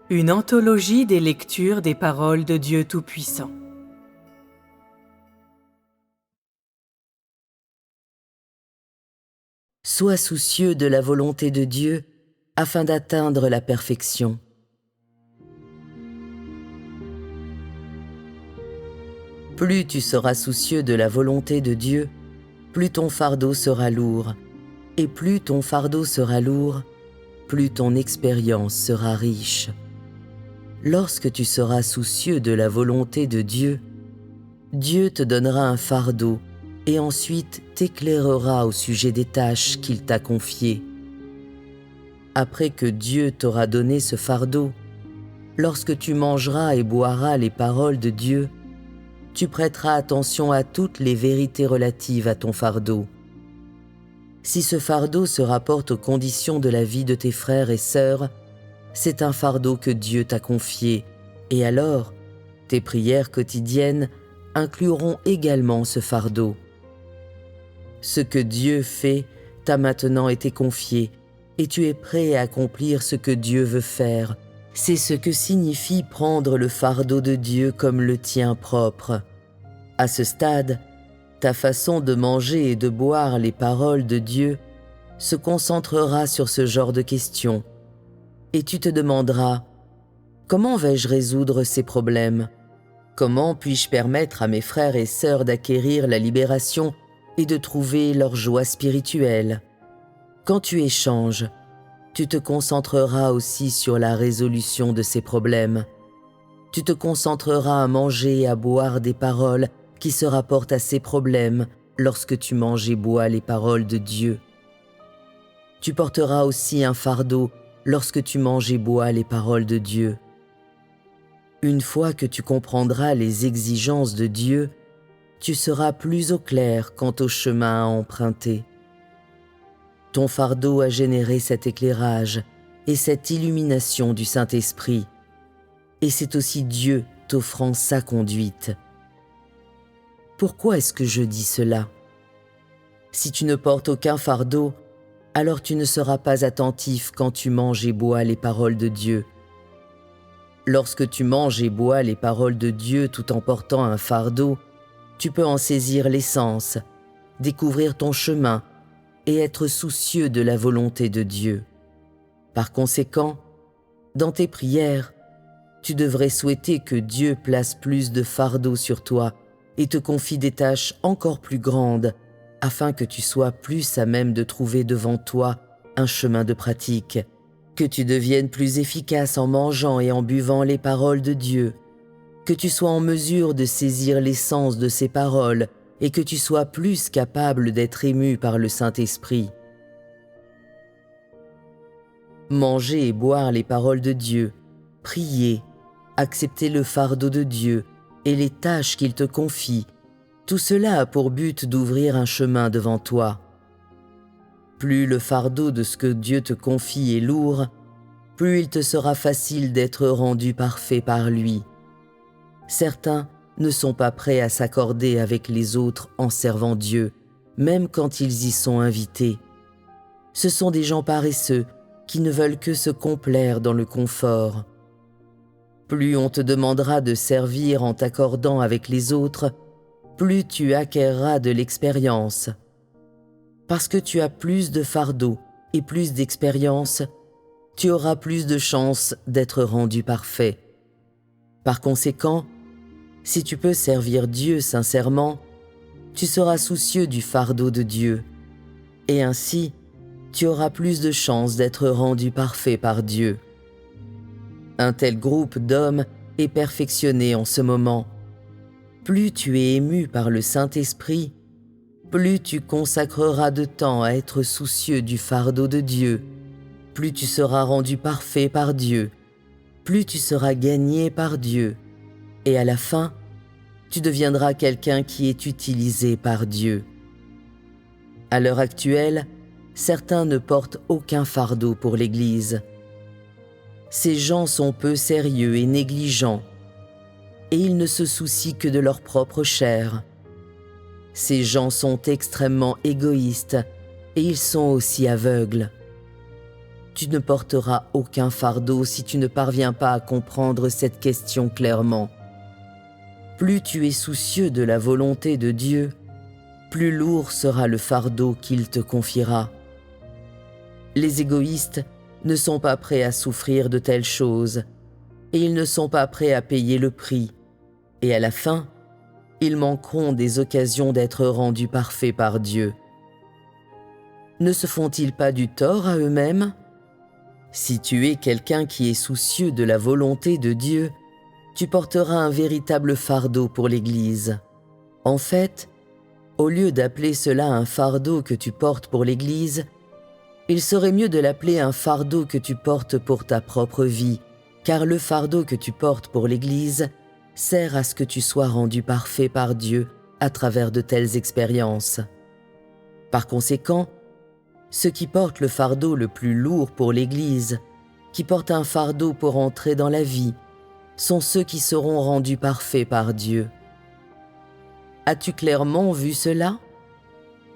Une anthologie des lectures des paroles de Dieu Tout-Puissant. Sois soucieux de la volonté de Dieu afin d'atteindre la perfection. Plus tu seras soucieux de la volonté de Dieu, plus ton fardeau sera lourd. Et plus ton fardeau sera lourd, plus ton expérience sera riche. Lorsque tu seras soucieux de la volonté de Dieu, Dieu te donnera un fardeau et ensuite t'éclairera au sujet des tâches qu'il t'a confiées. Après que Dieu t'aura donné ce fardeau, lorsque tu mangeras et boiras les paroles de Dieu, tu prêteras attention à toutes les vérités relatives à ton fardeau. Si ce fardeau se rapporte aux conditions de la vie de tes frères et sœurs, c'est un fardeau que Dieu t'a confié, et alors, tes prières quotidiennes incluront également ce fardeau. Ce que Dieu fait t'a maintenant été confié, et tu es prêt à accomplir ce que Dieu veut faire. C'est ce que signifie prendre le fardeau de Dieu comme le tien propre. À ce stade, ta façon de manger et de boire les paroles de Dieu se concentrera sur ce genre de questions, et tu te demanderas « Comment vais-je résoudre ces problèmes ? Comment puis-je permettre à mes frères et sœurs d'acquérir la libération et de trouver leur joie spirituelle ?» Quand tu échanges, tu te concentreras aussi sur la résolution de ces problèmes. Tu te concentreras à manger et à boire des paroles qui se rapportent à ces problèmes lorsque tu manges et bois les paroles de Dieu. Tu porteras aussi un fardeau lorsque tu manges et bois les paroles de Dieu. Une fois que tu comprendras les exigences de Dieu, tu seras plus au clair quant au chemin à emprunter. Ton fardeau a généré cet éclairage et cette illumination du Saint-Esprit, et c'est aussi Dieu t'offrant sa conduite. Pourquoi est-ce que je dis cela ? Si tu ne portes aucun fardeau, alors tu ne seras pas attentif quand tu manges et bois les paroles de Dieu. Lorsque tu manges et bois les paroles de Dieu tout en portant un fardeau, tu peux en saisir l'essence, découvrir ton chemin et être soucieux de la volonté de Dieu. Par conséquent, dans tes prières, tu devrais souhaiter que Dieu place plus de fardeau sur toi et te confie des tâches encore plus grandes, afin que tu sois plus à même de trouver devant toi un chemin de pratique, que tu deviennes plus efficace en mangeant et en buvant les paroles de Dieu, que tu sois en mesure de saisir l'essence de ces paroles et que tu sois plus capable d'être ému par le Saint-Esprit. Manger et boire les paroles de Dieu, prier, accepter le fardeau de Dieu et les tâches qu'il te confie, tout cela a pour but d'ouvrir un chemin devant toi. Plus le fardeau de ce que Dieu te confie est lourd, plus il te sera facile d'être rendu parfait par lui. Certains ne sont pas prêts à s'accorder avec les autres en servant Dieu, même quand ils y sont invités. Ce sont des gens paresseux qui ne veulent que se complaire dans le confort. Plus on te demandera de servir en t'accordant avec les autres, plus tu acquerras de l'expérience. Parce que tu as plus de fardeau et plus d'expérience, tu auras plus de chances d'être rendu parfait. Par conséquent, si tu peux servir Dieu sincèrement, tu seras soucieux du fardeau de Dieu, et ainsi, tu auras plus de chances d'être rendu parfait par Dieu. Un tel groupe d'hommes est perfectionné en ce moment. Plus tu es ému par le Saint-Esprit, plus tu consacreras de temps à être soucieux du fardeau de Dieu, plus tu seras rendu parfait par Dieu, plus tu seras gagné par Dieu, et à la fin, tu deviendras quelqu'un qui est utilisé par Dieu. À l'heure actuelle, certains ne portent aucun fardeau pour l'Église. Ces gens sont peu sérieux et négligents, et ils ne se soucient que de leur propre chair. Ces gens sont extrêmement égoïstes, et ils sont aussi aveugles. tu ne porteras aucun fardeau si tu ne parviens pas à comprendre cette question clairement. Plus tu es soucieux de la volonté de Dieu, plus lourd sera le fardeau qu'il te confiera. Les égoïstes ne sont pas prêts à souffrir de telles choses, et ils ne sont pas prêts à payer le prix, et à la fin, ils manqueront des occasions d'être rendus parfaits par Dieu. Ne se font-ils pas du tort à eux-mêmes? Si tu es quelqu'un qui est soucieux de la volonté de Dieu, tu porteras un véritable fardeau pour l'Église. En fait, au lieu d'appeler cela un fardeau que tu portes pour l'Église, il serait mieux de l'appeler un fardeau que tu portes pour ta propre vie, car le fardeau que tu portes pour l'Église sert à ce que tu sois rendu parfait par Dieu à travers de telles expériences. Par conséquent, ceux qui portent le fardeau le plus lourd pour l'Église, qui portent un fardeau pour entrer dans la vie, sont ceux qui seront rendus parfaits par Dieu. As-tu clairement vu cela?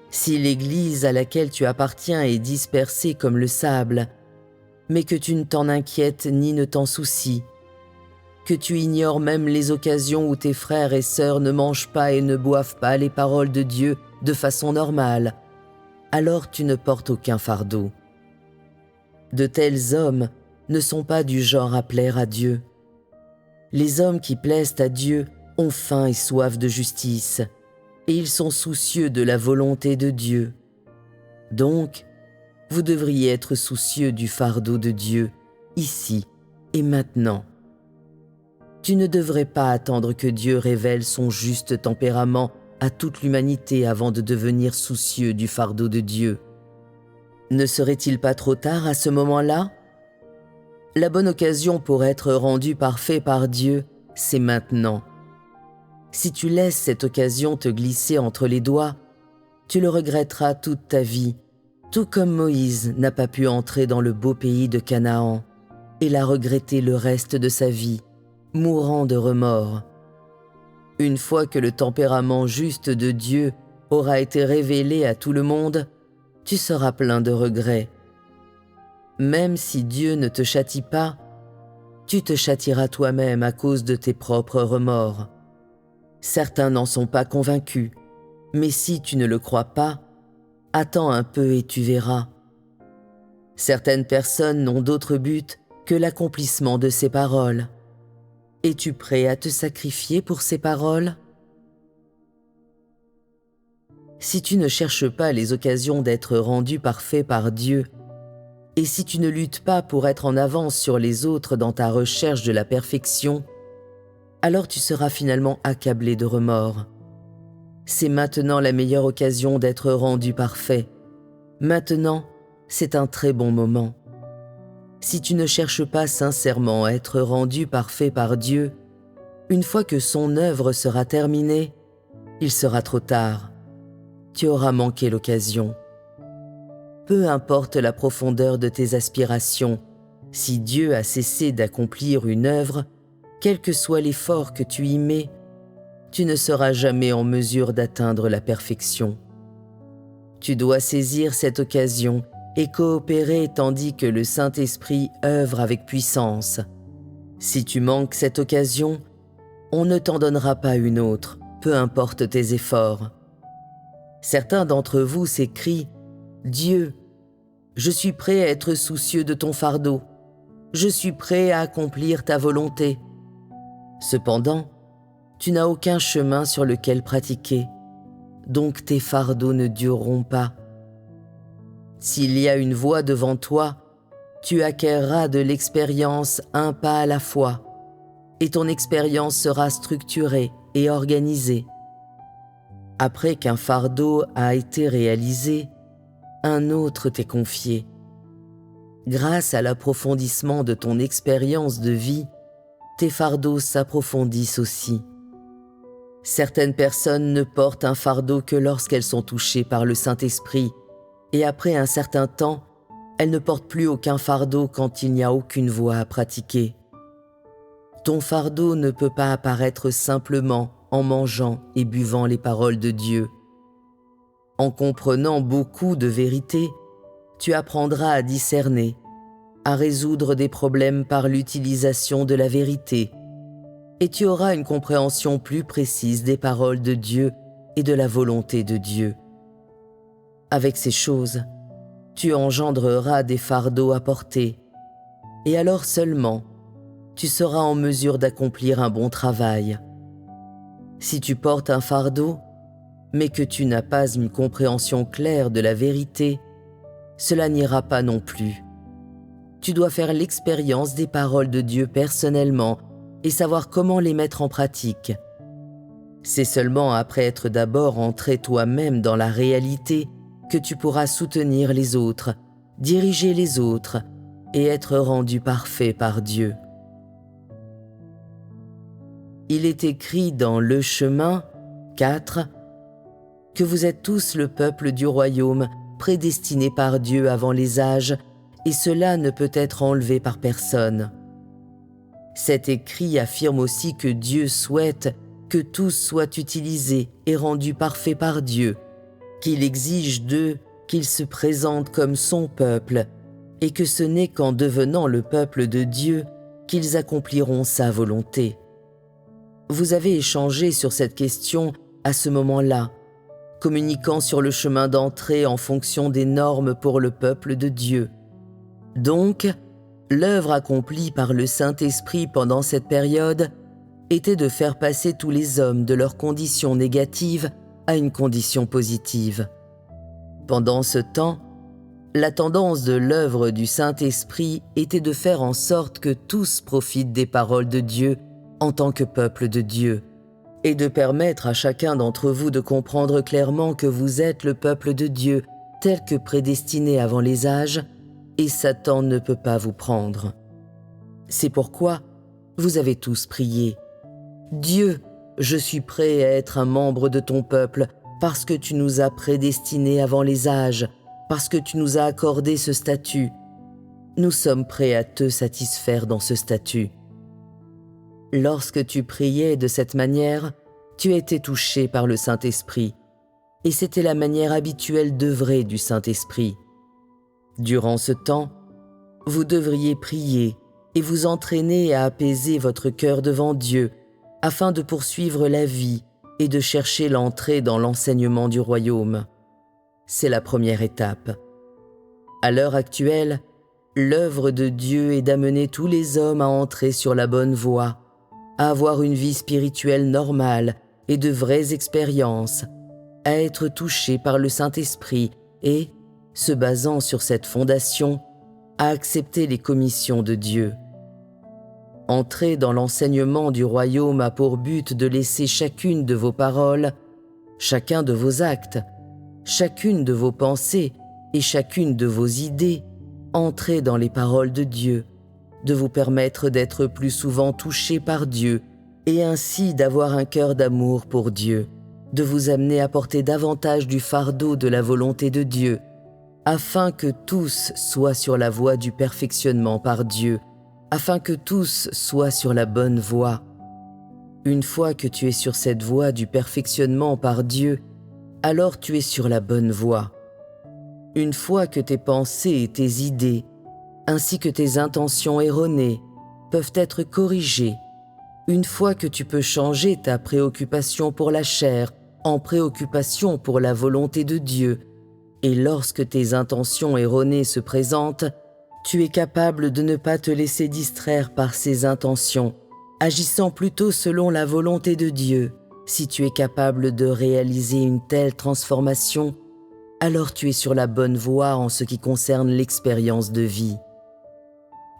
Si l'Église à laquelle tu appartiens est dispersée comme le sable, mais que tu ne t'en inquiètes ni ne t'en soucies, que tu ignores même les occasions où tes frères et sœurs ne mangent pas et ne boivent pas les paroles de Dieu de façon normale, alors tu ne portes aucun fardeau. De tels hommes ne sont pas du genre à plaire à Dieu. Les hommes qui plaisent à Dieu ont faim et soif de justice, et ils sont soucieux de la volonté de Dieu. Donc, vous devriez être soucieux du fardeau de Dieu, ici et maintenant. Tu ne devrais pas attendre que Dieu révèle son juste tempérament à toute l'humanité avant de devenir soucieux du fardeau de Dieu. Ne serait-il pas trop tard à ce moment-là? La bonne occasion pour être rendu parfait par Dieu, c'est maintenant. Si tu laisses cette occasion te glisser entre les doigts, tu le regretteras toute ta vie, tout comme Moïse n'a pas pu entrer dans le beau pays de Canaan et l'a regretté le reste de sa vie, mourant de remords. Une fois que le tempérament juste de Dieu aura été révélé à tout le monde, tu seras plein de regrets. Même si Dieu ne te châtie pas, tu te châtieras toi-même à cause de tes propres remords. Certains n'en sont pas convaincus, mais si tu ne le crois pas, attends un peu et tu verras. Certaines personnes n'ont d'autre but que l'accomplissement de ces paroles. Es-tu prêt à te sacrifier pour ces paroles? Si tu ne cherches pas les occasions d'être rendu parfait par Dieu, et si tu ne luttes pas pour être en avance sur les autres dans ta recherche de la perfection, alors tu seras finalement accablé de remords. C'est maintenant la meilleure occasion d'être rendu parfait. Maintenant, c'est un très bon moment. Si tu ne cherches pas sincèrement à être rendu parfait par Dieu, une fois que son œuvre sera terminée, il sera trop tard. Tu auras manqué l'occasion. Peu importe la profondeur de tes aspirations, si Dieu a cessé d'accomplir une œuvre, quel que soit l'effort que tu y mets, tu ne seras jamais en mesure d'atteindre la perfection. Tu dois saisir cette occasion et coopérer tandis que le Saint-Esprit œuvre avec puissance. Si tu manques cette occasion, on ne t'en donnera pas une autre, peu importe tes efforts. Certains d'entre vous s'écrient « Dieu, je suis prêt à être soucieux de ton fardeau. Je suis prêt à accomplir ta volonté. » Cependant, tu n'as aucun chemin sur lequel pratiquer, donc tes fardeaux ne dureront pas. S'il y a une voie devant toi, tu acquerras de l'expérience un pas à la fois, et ton expérience sera structurée et organisée. Après qu'un fardeau a été réalisé, un autre t'est confié. Grâce à l'approfondissement de ton expérience de vie, tes fardeaux s'approfondissent aussi. Certaines personnes ne portent un fardeau que lorsqu'elles sont touchées par le Saint-Esprit, et après un certain temps, elles ne portent plus aucun fardeau quand il n'y a aucune voie à pratiquer. Ton fardeau ne peut pas apparaître simplement en mangeant et buvant les paroles de Dieu. En comprenant beaucoup de vérités, tu apprendras à discerner à résoudre des problèmes par l'utilisation de la vérité, et tu auras une compréhension plus précise des paroles de Dieu et de la volonté de Dieu. Avec ces choses, tu engendreras des fardeaux à porter, et alors seulement, tu seras en mesure d'accomplir un bon travail. Si tu portes un fardeau, mais que tu n'as pas une compréhension claire de la vérité, cela n'ira pas non plus. Tu dois faire l'expérience des paroles de Dieu personnellement et savoir comment les mettre en pratique. C'est seulement après être d'abord entré toi-même dans la réalité que tu pourras soutenir les autres, diriger les autres et être rendu parfait par Dieu. Il est écrit dans Le Chemin 4 que vous êtes tous le peuple du royaume prédestiné par Dieu avant les âges, et cela ne peut être enlevé par personne. Cet écrit affirme aussi que Dieu souhaite que tous soient utilisés et rendus parfaits par Dieu, qu'il exige d'eux qu'ils se présentent comme son peuple, et que ce n'est qu'en devenant le peuple de Dieu qu'ils accompliront sa volonté. Vous avez échangé sur cette question à ce moment-là, communiquant sur le chemin d'entrée en fonction des normes pour le peuple de Dieu. Donc, l'œuvre accomplie par le Saint-Esprit pendant cette période était de faire passer tous les hommes de leur condition négative à une condition positive. Pendant ce temps, la tendance de l'œuvre du Saint-Esprit était de faire en sorte que tous profitent des paroles de Dieu en tant que peuple de Dieu, et de permettre à chacun d'entre vous de comprendre clairement que vous êtes le peuple de Dieu tel que prédestiné avant les âges, et Satan ne peut pas vous prendre. C'est pourquoi vous avez tous prié. « Dieu, je suis prêt à être un membre de ton peuple parce que tu nous as prédestinés avant les âges, parce que tu nous as accordé ce statut. Nous sommes prêts à te satisfaire dans ce statut. » Lorsque tu priais de cette manière, tu étais touché par le Saint-Esprit, et c'était la manière habituelle d'œuvrer du Saint-Esprit. Durant ce temps, vous devriez prier et vous entraîner à apaiser votre cœur devant Dieu, afin de poursuivre la vie et de chercher l'entrée dans l'enseignement du royaume. C'est la première étape. À l'heure actuelle, l'œuvre de Dieu est d'amener tous les hommes à entrer sur la bonne voie, à avoir une vie spirituelle normale et de vraies expériences, à être touchés par le Saint-Esprit et, se basant sur cette fondation, à accepter les commissions de Dieu. Entrer dans l'enseignement du royaume a pour but de laisser chacune de vos paroles, chacun de vos actes, chacune de vos pensées et chacune de vos idées entrer dans les paroles de Dieu, de vous permettre d'être plus souvent touchés par Dieu et ainsi d'avoir un cœur d'amour pour Dieu, de vous amener à porter davantage du fardeau de la volonté de Dieu, afin que tous soient sur la voie du perfectionnement par Dieu, afin que tous soient sur la bonne voie. Une fois que tu es sur cette voie du perfectionnement par Dieu, alors tu es sur la bonne voie. Une fois que tes pensées et tes idées, ainsi que tes intentions erronées, peuvent être corrigées, une fois que tu peux changer ta préoccupation pour la chair en préoccupation pour la volonté de Dieu, et lorsque tes intentions erronées se présentent, tu es capable de ne pas te laisser distraire par ces intentions, agissant plutôt selon la volonté de Dieu. Si tu es capable de réaliser une telle transformation, alors tu es sur la bonne voie en ce qui concerne l'expérience de vie.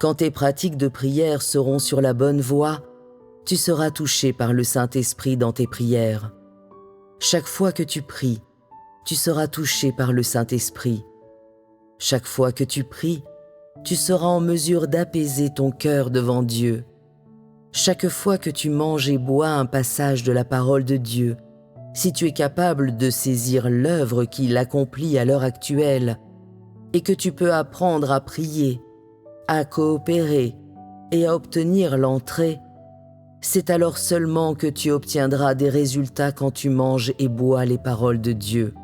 Quand tes pratiques de prière seront sur la bonne voie, tu seras touché par le Saint-Esprit dans tes prières. Chaque fois que tu pries, tu seras touché par le Saint-Esprit. Chaque fois que tu pries, tu seras en mesure d'apaiser ton cœur devant Dieu. Chaque fois que tu manges et bois un passage de la parole de Dieu, si tu es capable de saisir l'œuvre qu'il accomplit à l'heure actuelle et que tu peux apprendre à prier, à coopérer et à obtenir l'entrée, c'est alors seulement que tu obtiendras des résultats quand tu manges et bois les paroles de Dieu.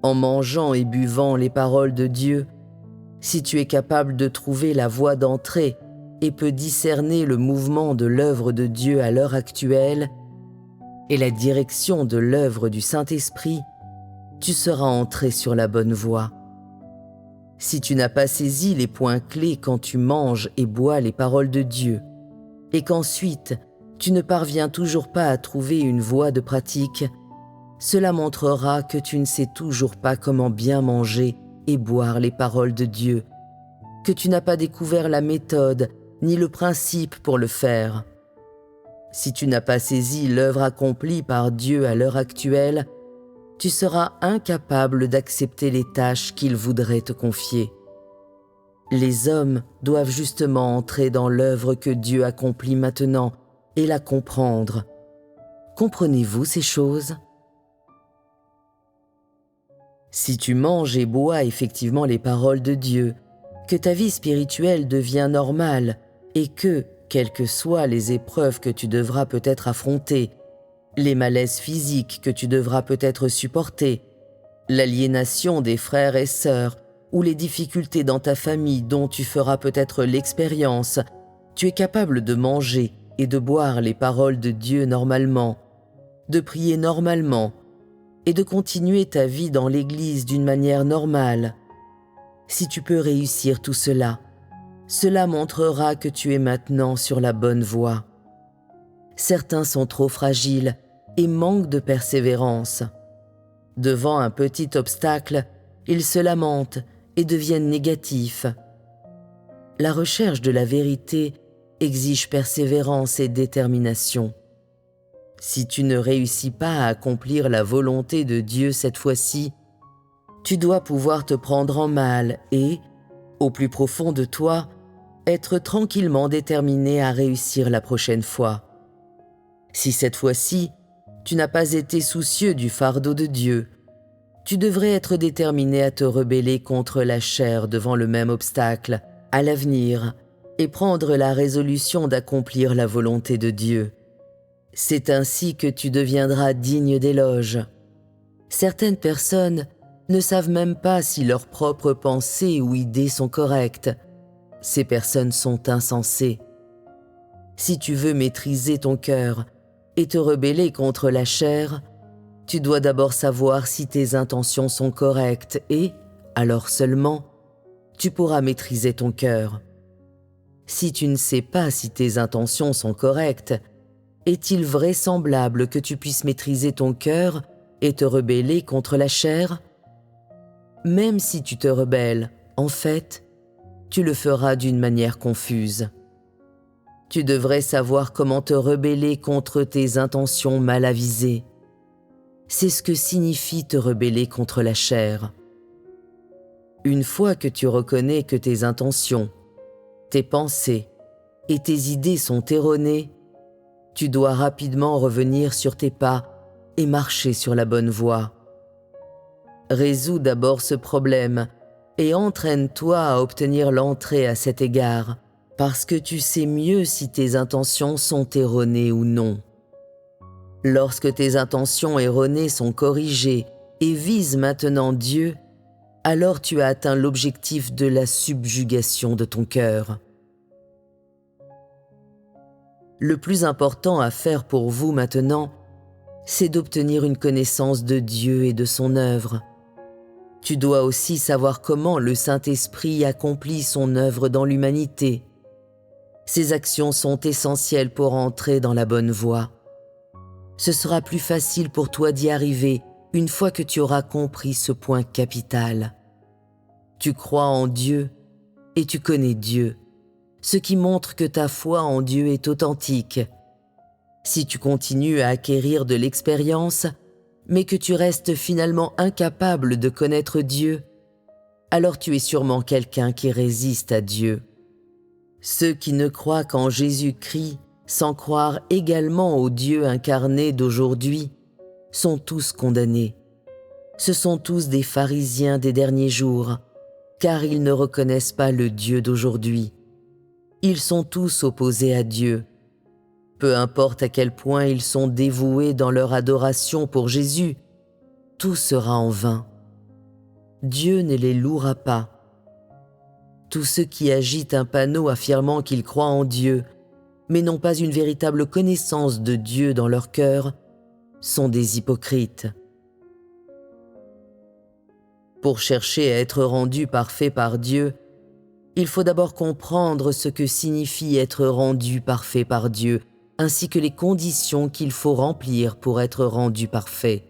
En mangeant et buvant les paroles de Dieu, Si tu es capable de trouver la voie d'entrée et peux discerner le mouvement de l'œuvre de Dieu à l'heure actuelle et la direction de l'œuvre du Saint-Esprit, tu seras entré sur la bonne voie. Si tu n'as pas saisi les points clés quand tu manges et bois les paroles de Dieu, et qu'ensuite tu ne parviens toujours pas à trouver une voie de pratique, cela montrera que tu ne sais toujours pas comment bien manger et boire les paroles de Dieu, que tu n'as pas découvert la méthode ni le principe pour le faire. Si tu n'as pas saisi l'œuvre accomplie par Dieu à l'heure actuelle, tu seras incapable d'accepter les tâches qu'il voudrait te confier. Les hommes doivent justement entrer dans l'œuvre que Dieu accomplit maintenant et la comprendre. Comprenez-vous ces choses? Si tu manges et bois effectivement les paroles de Dieu, que ta vie spirituelle devient normale et que, quelles que soient les épreuves que tu devras peut-être affronter, les malaises physiques que tu devras peut-être supporter, l'aliénation des frères et sœurs ou les difficultés dans ta famille dont tu feras peut-être l'expérience, tu es capable de manger et de boire les paroles de Dieu normalement, de prier normalement et de continuer ta vie dans l'Église d'une manière normale. Si tu peux réussir tout cela, cela montrera que tu es maintenant sur la bonne voie. Certains sont trop fragiles et manquent de persévérance. Devant un petit obstacle, ils se lamentent et deviennent négatifs. La recherche de la vérité exige persévérance et détermination. Si tu ne réussis pas à accomplir la volonté de Dieu cette fois-ci, tu dois pouvoir te prendre en mal et, au plus profond de toi, être tranquillement déterminé à réussir la prochaine fois. Si cette fois-ci, tu n'as pas été soucieux du fardeau de Dieu, tu devrais être déterminé à te rebeller contre la chair devant le même obstacle, à l'avenir, et prendre la résolution d'accomplir la volonté de Dieu. C'est ainsi que tu deviendras digne d'éloge. Certaines personnes ne savent même pas si leurs propres pensées ou idées sont correctes. Ces personnes sont insensées. Si tu veux maîtriser ton cœur et te rebeller contre la chair, tu dois d'abord savoir si tes intentions sont correctes et, alors seulement, tu pourras maîtriser ton cœur. Si tu ne sais pas si tes intentions sont correctes, est-il vraisemblable que tu puisses maîtriser ton cœur et te rebeller contre la chair? Même si tu te rebelles, en fait, tu le feras d'une manière confuse. Tu devrais savoir comment te rebeller contre tes intentions mal avisées. C'est ce que signifie te rebeller contre la chair. Une fois que tu reconnais que tes intentions, tes pensées et tes idées sont erronées, tu dois rapidement revenir sur tes pas et marcher sur la bonne voie. Résous d'abord ce problème et entraîne-toi à obtenir l'entrée à cet égard, parce que tu sais mieux si tes intentions sont erronées ou non. Lorsque tes intentions erronées sont corrigées et visent maintenant Dieu, alors tu as atteint l'objectif de la subjugation de ton cœur. Le plus important à faire pour vous maintenant, c'est d'obtenir une connaissance de Dieu et de son œuvre. Tu dois aussi savoir comment le Saint-Esprit accomplit son œuvre dans l'humanité. Ces actions sont essentielles pour entrer dans la bonne voie. Ce sera plus facile pour toi d'y arriver une fois que tu auras compris ce point capital. Tu crois en Dieu et tu connais Dieu, ce qui montre que ta foi en Dieu est authentique. Si tu continues à acquérir de l'expérience, mais que tu restes finalement incapable de connaître Dieu, alors tu es sûrement quelqu'un qui résiste à Dieu. Ceux qui ne croient qu'en Jésus-Christ, sans croire également au Dieu incarné d'aujourd'hui, sont tous condamnés. Ce sont tous des pharisiens des derniers jours, car ils ne reconnaissent pas le Dieu d'aujourd'hui. Ils sont tous opposés à Dieu. Peu importe à quel point ils sont dévoués dans leur adoration pour Jésus, tout sera en vain. Dieu ne les louera pas. Tous ceux qui agitent un panneau affirmant qu'ils croient en Dieu, mais n'ont pas une véritable connaissance de Dieu dans leur cœur, sont des hypocrites. Pour chercher à être rendu parfait par Dieu, il faut d'abord comprendre ce que signifie être rendu parfait par Dieu, ainsi que les conditions qu'il faut remplir pour être rendu parfait.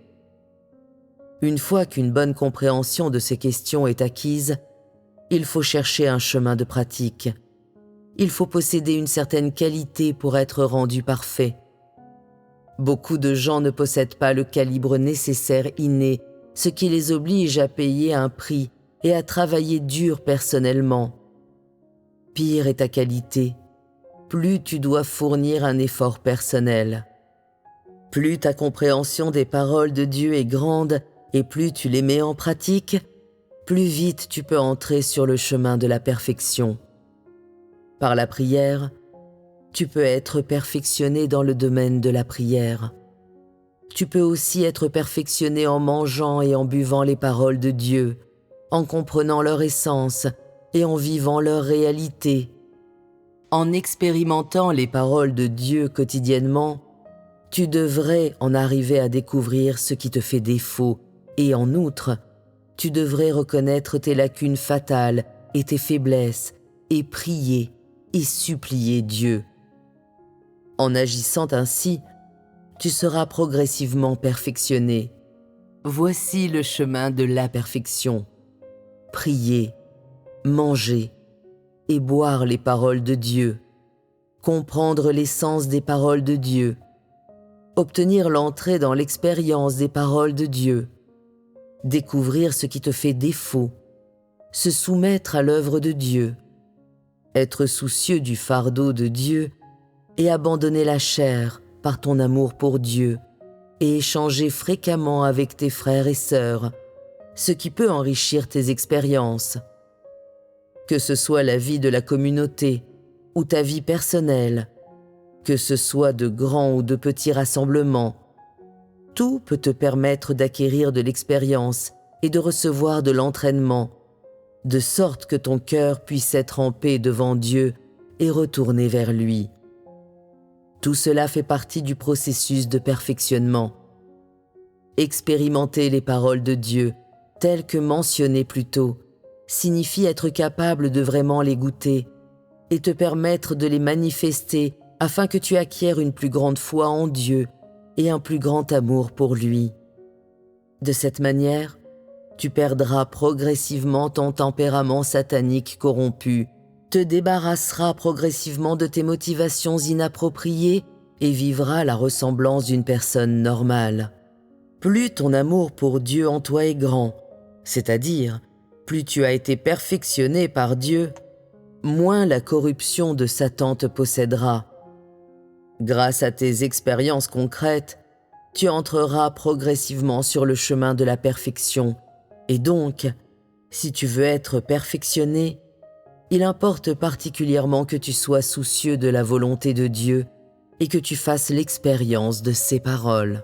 Une fois qu'une bonne compréhension de ces questions est acquise, il faut chercher un chemin de pratique. Il faut posséder une certaine qualité pour être rendu parfait. Beaucoup de gens ne possèdent pas le calibre nécessaire inné, ce qui les oblige à payer un prix et à travailler dur personnellement. Pire est ta qualité, plus tu dois fournir un effort personnel. Plus ta compréhension des paroles de Dieu est grande et plus tu les mets en pratique, plus vite tu peux entrer sur le chemin de la perfection. Par la prière, tu peux être perfectionné dans le domaine de la prière. Tu peux aussi être perfectionné en mangeant et en buvant les paroles de Dieu, en comprenant leur essence et en vivant leur réalité. En expérimentant les paroles de Dieu quotidiennement, tu devrais en arriver à découvrir ce qui te fait défaut et en outre, tu devrais reconnaître tes lacunes fatales et tes faiblesses et prier et supplier Dieu. En agissant ainsi, tu seras progressivement perfectionné. Voici le chemin de la perfection. Prier, manger et boire les paroles de Dieu, comprendre l'essence des paroles de Dieu, obtenir l'entrée dans l'expérience des paroles de Dieu, découvrir ce qui te fait défaut, se soumettre à l'œuvre de Dieu, être soucieux du fardeau de Dieu et abandonner la chair par ton amour pour Dieu et échanger fréquemment avec tes frères et sœurs, ce qui peut enrichir tes expériences. Que ce soit la vie de la communauté ou ta vie personnelle, que ce soit de grands ou de petits rassemblements, tout peut te permettre d'acquérir de l'expérience et de recevoir de l'entraînement, de sorte que ton cœur puisse être en paix devant Dieu et retourner vers lui. Tout cela fait partie du processus de perfectionnement. Expérimenter les paroles de Dieu, telles que mentionnées plus tôt, signifie être capable de vraiment les goûter et te permettre de les manifester afin que tu acquières une plus grande foi en Dieu et un plus grand amour pour lui. De cette manière, tu perdras progressivement ton tempérament satanique corrompu, te débarrasseras progressivement de tes motivations inappropriées et vivras la ressemblance d'une personne normale. Plus ton amour pour Dieu en toi est grand, c'est-à-dire plus tu as été perfectionné par Dieu, moins la corruption de Satan te possédera. Grâce à tes expériences concrètes, tu entreras progressivement sur le chemin de la perfection. Et donc, si tu veux être perfectionné, il importe particulièrement que tu sois soucieux de la volonté de Dieu et que tu fasses l'expérience de ses paroles.